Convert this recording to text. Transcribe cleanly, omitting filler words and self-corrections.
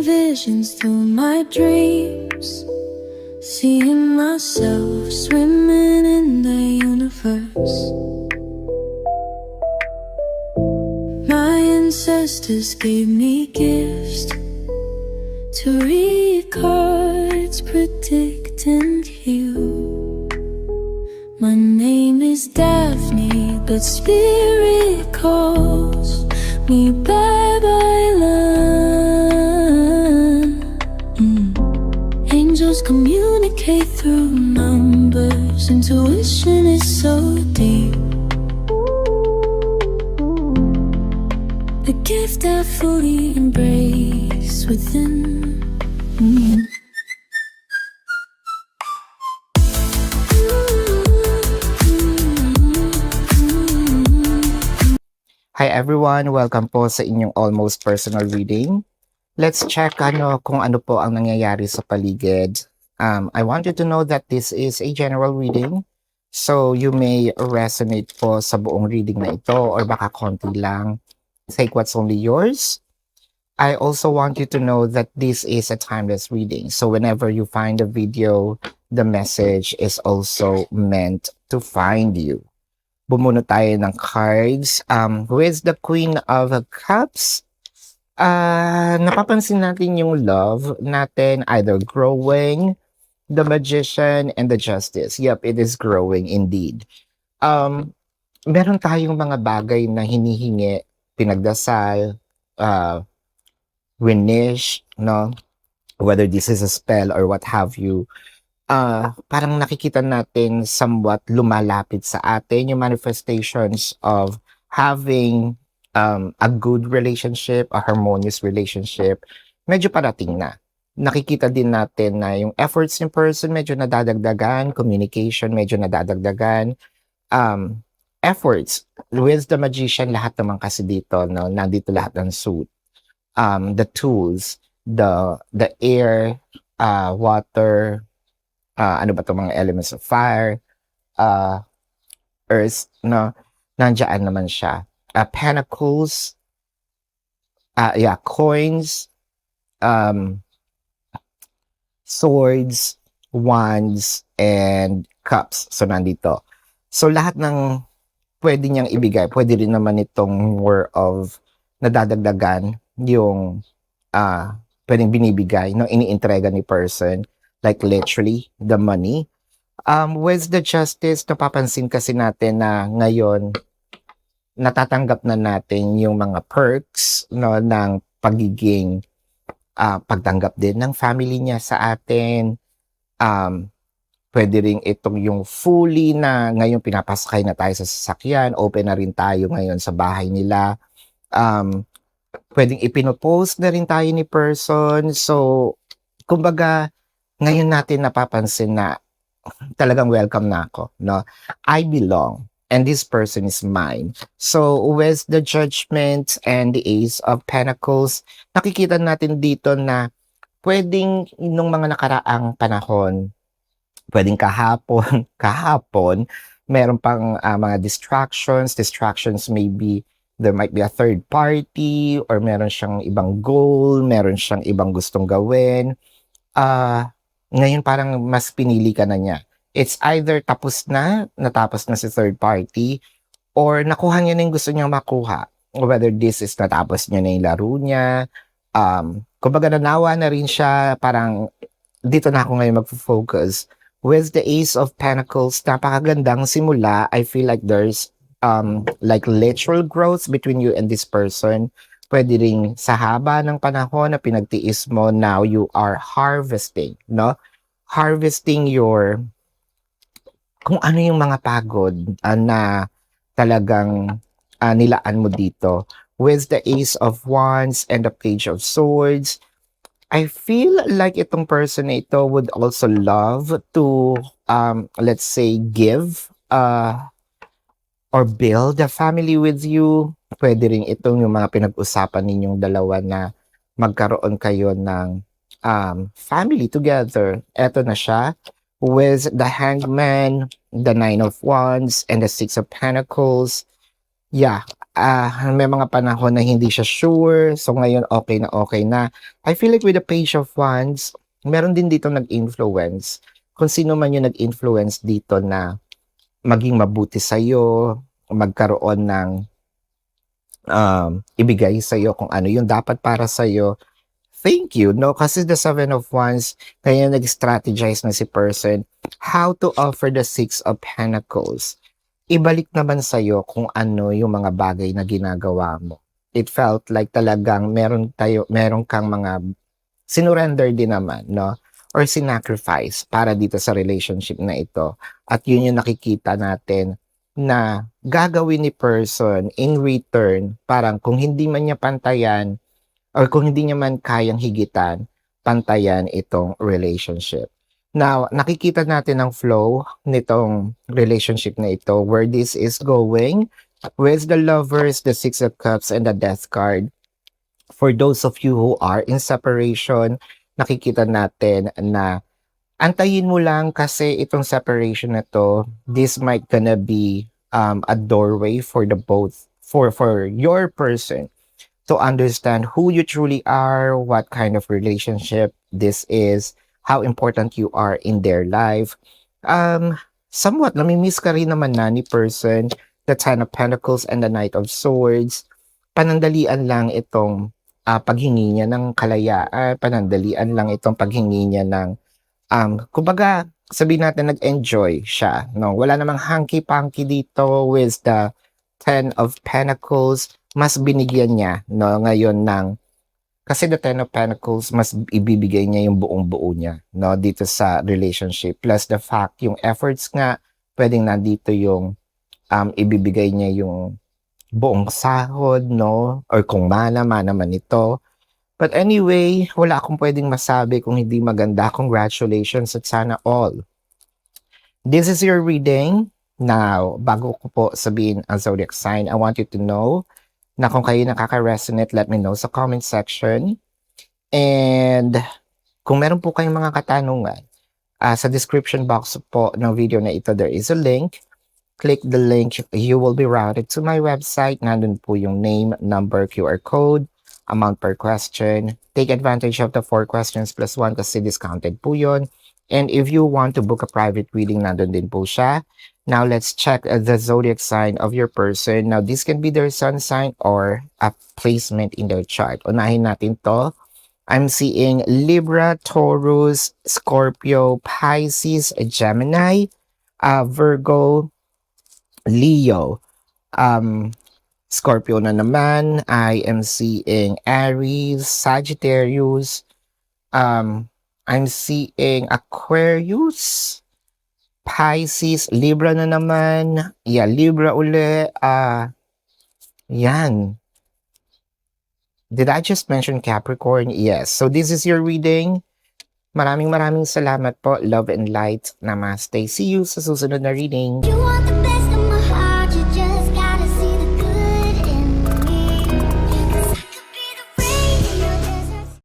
visions through my dreams, seeing myself swimming in the universe. My ancestors gave me gifts to read cards, predict and heal. My name is Daphne, but spirit calls me Babylon. Angels communicate through numbers. Intuition is so deep. The gift I fully embrace within. Hi everyone! Welcome po sa inyong almost personal reading. Let's check kung ano po ang nangyayari sa paligid. I want you to know that this is a general reading. So you may resonate po sa buong reading na ito or baka konti lang. Take what's only yours. I also want you to know that this is a timeless reading. So whenever you find a video, the message is also meant to find you. Bumuno tayo ng cards. With the Queen of Cups, napapansin natin yung love natin either growing, the Magician, and the Justice. Yep, it is growing indeed. Meron tayong mga bagay na hinihingi, pinagdasal, winish, no? Whether this is a spell or what have you. Parang nakikita natin somewhat lumalapit sa atin yung manifestations of having a good relationship, a harmonious relationship. Medyo parating na. Nakikita din natin na yung efforts in person medyo nadadagdagan, communication medyo nadadagdagan, efforts with the Magician, lahat naman kasi dito, no? Nandito lahat ng suit. The tools, the air, water, ano ba itong mga elements of fire, earth, no? Nandiyan naman siya. Pentacles, coins, swords, wands, and cups. So, nandito. So, lahat ng pwede niyang ibigay. Pwede rin naman itong more of nadadagdagan yung pwedeng binibigay, no? Iniintrega ni person. Like literally, the money. With the Justice, napapansin kasi natin na ngayon, natatanggap na natin yung mga perks, no, ng pagiging, pagtanggap din ng family niya sa atin. Pwede rin itong yung fully na ngayon pinapasakay na tayo sa sasakyan, open na rin tayo ngayon sa bahay nila. Pwedeng ipinopost na rin tayo ni person. So, kumbaga, ngayon natin napapansin na talagang welcome na ako, no? I belong and this person is mine. So with the Judgment and the Ace of Pentacles, nakikita natin dito na pwedeng nung mga nakaraang panahon, pwedeng kahapon, meron pang mga distractions maybe there might be a third party or meron siyang ibang goal, meron siyang ibang gustong gawin. Ngayon parang mas pinili ka na niya. It's either natapos na si third party, or nakuha niya na yung gusto niyang makuha. Whether this is natapos niya na yung laro niya, kumbaga nanawa na rin siya, parang dito na ako ngayon mag-focus. With the Ace of Pentacles, napakagandang simula. I feel like there's like literal growth between you and this person. Pwede rin sa haba ng panahon na pinagtiis mo, now you are harvesting, no? Harvesting kung ano yung mga pagod na talagang nilaan mo dito. With the Ace of Wands and the Page of Swords, I feel like itong person na ito would also love to, let's say, give or build a family with you. Pwede rin itong yung mga pinag-usapan ninyong dalawa na magkaroon kayo ng family together. Eto na siya. With the Hangman, the Nine of Wands, and the Six of Pentacles. Yeah, may mga panahon na hindi siya sure. So ngayon okay na okay na. I feel like with the Page of Wands, meron din dito nag-influence. Kung sino man yung nag-influence dito na maging mabuti sa'yo, magkaroon ng ibigay sa'yo kung ano yung dapat para sa'yo. Thank you, no? Kasi the Seven of Wands, kaya nag-strategize na si person how to offer the Six of Pentacles. Ibalik naman sa'yo kung ano yung mga bagay na ginagawa mo. It felt like talagang meron kang mga sinurrender din naman, no? Or sinacrifice para dito sa relationship na ito. At yun yung nakikita natin na gagawin ni person in return, parang kung hindi man niya pantayan or kung hindi niya man kayang higitan, pantayan itong relationship. Now, nakikita natin ang flow nitong relationship na ito, where this is going with the Lovers, the Six of Cups, and the Death card. For those of you who are in separation, nakikita natin na antayin mo lang kasi itong separation na to, this might gonna be a doorway for the both, for your person to understand who you truly are, what kind of relationship this is, how important you are in their life. Somewhat namimiss ka rin naman na ni person, the Ten of Pentacles and the Knight of Swords. Panandalian lang itong paghingi niya ng kalayaan, panandalian lang itong paghingi niya ng kumbaga sabihin natin nag-enjoy siya, no? Wala namang hanky-panky dito with the Ten of Pentacles. Mas binigyan niya, no, ngayon ng, kasi the Ten of Pentacles, mas ibibigay niya yung buong-buo niya, no, dito sa relationship. Plus the fact, yung efforts nga, pwedeng nandito yung ibibigay niya yung buong sahod, no, or kung mana man ito. But anyway, wala akong pwedeng masabi kung hindi maganda. Congratulations at sana all. This is your reading. Now, bago ko po sabihin ang zodiac sign, I want you to know na kung kayo nakaka-resonate, let me know sa comment section. And kung meron po kayong mga katanungan, sa description box po ng video na ito, there is a link. Click the link, you will be routed to my website. Nandun po yung name, number, QR code, amount per question. Take advantage of the 4 questions plus 1 kasi discounted po yun. And if you want to book a private reading, nandun din po siya. Now, let's check the zodiac sign of your person. Now, this can be their sun sign or a placement in their chart. Unahin natin to. I'm seeing Libra, Taurus, Scorpio, Pisces, Gemini, Virgo, Leo. Scorpio na naman. I am seeing Aries, Sagittarius. I'm seeing Aquarius, Pisces, Libra na naman. Yeah, Libra uli. Yan. Did I just mention Capricorn? Yes. So this is your reading. Maraming salamat po. Love and light. Namaste. See you sa susunod na reading. You want the